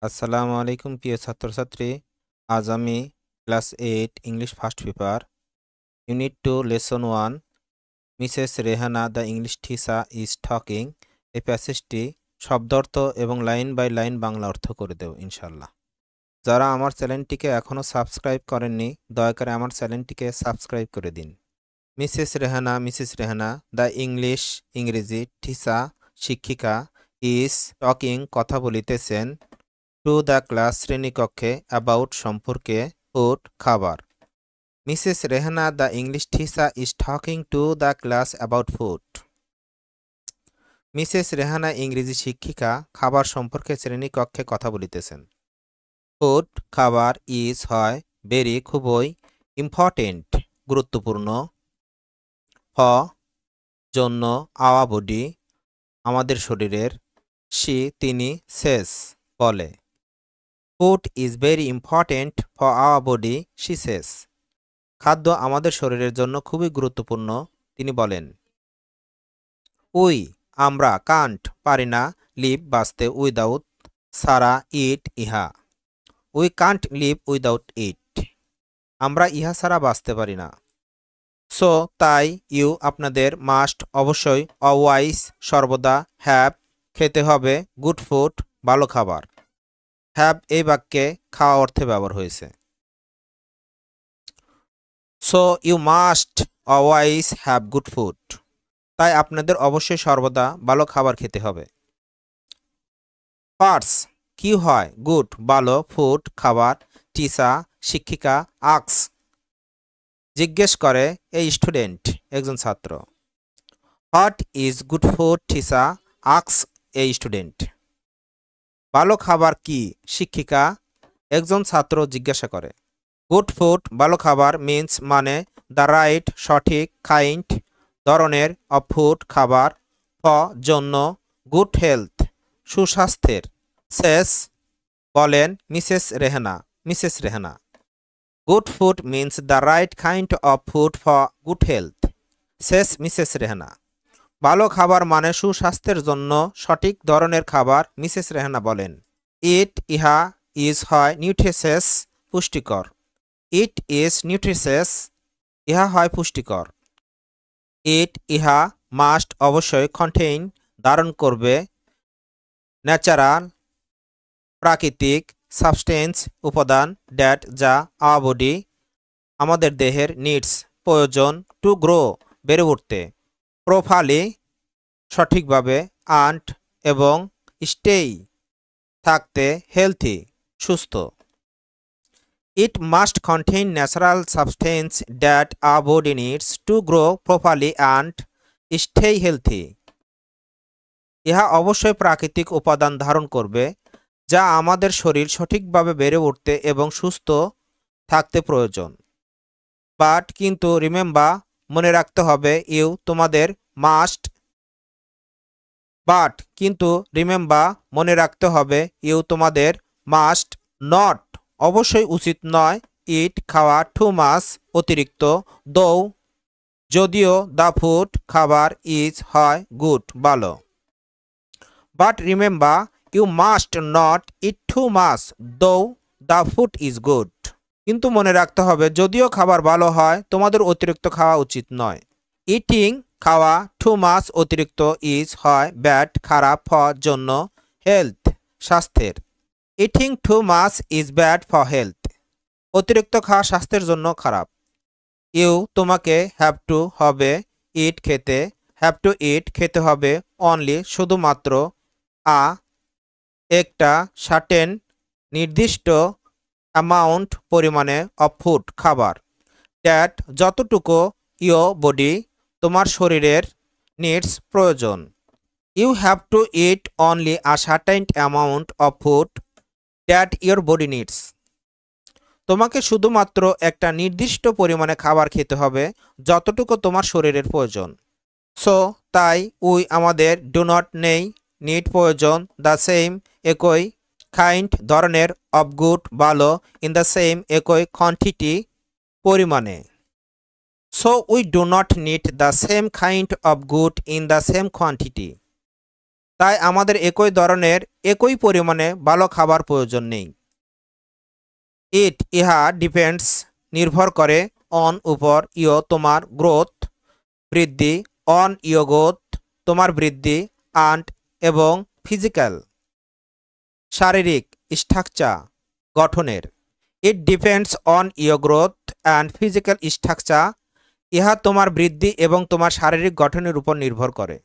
আসসালামু আলাইকুম প্রিয় ছাত্রছাত্রী। আজ আমি class 8 English first paper unit 2 lesson 1 Mrs Rehana the English teacher is talking এই প্যাসেজটি শব্দার্থ এবং লাইন বাই লাইন বাংলা অর্থ করে দেব ইনশাল্লাহ। যারা আমার চ্যানেলটিকে এখনও সাবস্ক্রাইব করেননি দয়া করে আমার চ্যানেলটিকে সাবস্ক্রাইব করে দিন। মিসেস রেহানা দ্য ইংরেজি টিচার শিক্ষিকা ইজ টকিং কথা বলিতেছেন টু দ্য ক্লাস শ্রেণীকক্ষে অ্যাবাউট সম্পর্কে ফুড খাবার। Mrs Rehana the English teacher is talking to the class about food. Mrs Rehana ইংরেজি শিক্ষিকা খাবার সম্পর্কে শ্রেণীকক্ষে কথা বলিতেছেন। ফুড খাবার ইজ হয় ভেরি খুবই ইম্পর্টেন্ট গুরুত্বপূর্ণ ফ জন্য আওয়ার বডি আমাদের শরীরের তিনি সেস বলে food is very important for our body she says খাদ্য আমাদের শরীরের জন্য খুবই গুরুত্বপূর্ণ তিনি বলেন। উই আমরা কান্ট পারি না লিভ বাঁচতে উইদাউট সারা ইট ইহা we can't live without it আমরা ইহা ছাড়া বাঁচতে পারি না। সো তাই ইউ আপনাদের মাস্ট অবশ্যই অলওয়াইজ সর্বদা হ্যাভ খেতে হবে গুড ফুড ভালো খাবার। হ্যাভ এই বাক্যে খাওয়া অর্থে ব্যবহার হয়েছে। So you must always have good food তাই আপনাদের অবশ্যই সর্বদা ভালো খাবার খেতে হবে। পার্টস কি হয় গুড ভালো ফুড খাবার টিচার শিক্ষিকা আক্স জিজ্ঞেস করে এই স্টুডেন্ট একজন ছাত্র। What is good food teacher asks এই স্টুডেন্ট। ভালো খাবার কি শিক্ষিকা একজন ছাত্র জিজ্ঞাসা করে। গুড ফুড ভালো খাবার মিন্স মানে দ্য রাইট সঠিক কাইন্ড ধরনের অফ ফুড খাবার ফ জন্য গুড হেলথ সুস্বাস্থ্যের সেস বলেন Mrs Rehana. Good food means the right kind of food for good health says Mrs Rehana. ভালো খাবার মানে সুস্বাস্থ্যের জন্য সঠিক ধরনের খাবার মিসেস রেহানা বলেন। ইহা ইজ হয় নিউট্রিশিয়াস পুষ্টিকর। ইট ইজ নিউট্রিশিয়াস ইহা হয় পুষ্টিকর। ইহা মাস্ট অবশ্যই কন্টেইন ধারণ করবে ন্যাচারাল প্রাকৃতিক সাবস্টেন্স উপাদান ড্যাট যা আওয়ার বডি আমাদের দেহের নিডস প্রয়োজন টু গ্রো বেড়ে উঠতে প্রপারলি সঠিকভাবে আন্ট এবং স্টেই থাকতে হেলথি সুস্থ। It must contain natural substance that our body needs to grow properly and stay healthy ইহা অবশ্যই প্রাকৃতিক উপাদান ধারণ করবে যা আমাদের শরীর সঠিকভাবে বেড়ে উঠতে এবং সুস্থ থাকতে প্রয়োজন। বাট কিন্তু রিমেম্বার মনে রাখতে হবে ইউ তোমাদের মাস্ট বাট কিন্তু রিমেম্বার মনে রাখতে হবে ইউ তোমাদের মাস্ট নট অবশ্যই উচিত নয় ইট খাওয়া টু মাছ অতিরিক্ত দৌ যদিও দ্য ফুড খাবার ইজ হয় গুড ভালো। But remember you must not eat too মাছ though the food is good কিন্তু মনে রাখতে হবে যদিও খাবার ভালো হয় তোমাদের অতিরিক্ত খাওয়া উচিত নয়। ইটিং খাওয়া টু মাছ অতিরিক্ত ইজ হয় ব্যাড খারাপ ফর জন্য হেলথ স্বাস্থ্যের। Eating too much is bad for health অতিরিক্ত খাওয়া স্বাস্থ্যের জন্য খারাপ। ইউ তোমাকে হ্যাভ টু হবে ইট খেতে হ্যাভ টু ইট খেতে হবে অনলি শুধুমাত্র একটা সার্টেন নির্দিষ্ট অ্যামাউন্ট পরিমাণে অফ ফুড খাবার দ্যাট যতটুকু ইউ বডি তোমার শরীরের নিডস প্রয়োজন। You have to eat only a certain amount of food that your body needs তোমাকে শুধুমাত্র একটা নির্দিষ্ট পরিমাণে খাবার খেতে হবে যতটুকু তোমার শরীরের প্রয়োজন। সো তাই উই আমাদের ডু নট নেই নিড প্রয়োজন দ্য সেম একই কাইন্ড ধরনের অফ গুড ভালো ইন দ্য সেম একই কোয়ান্টিটি পরিমাণে। So we do not need the same kind of good in the same quantity তাই আমাদের একই ধরনের একই পরিমাণে ভালো খাবার প্রয়োজন নেই। ইহা ডিপেন্ডস নির্ভর করে অন উপর তোমার গ্রোথ বৃদ্ধি, অন গ্রোথ তোমার বৃদ্ধি, অ্যান্ড এবং ফিজিক্যাল শারীরিক স্ট্রাকচার গঠনের। It depends on growth and physical structure. ইহা তোমার বৃদ্ধি এবং তোমার শারীরিক গঠনের উপর নির্ভর করে।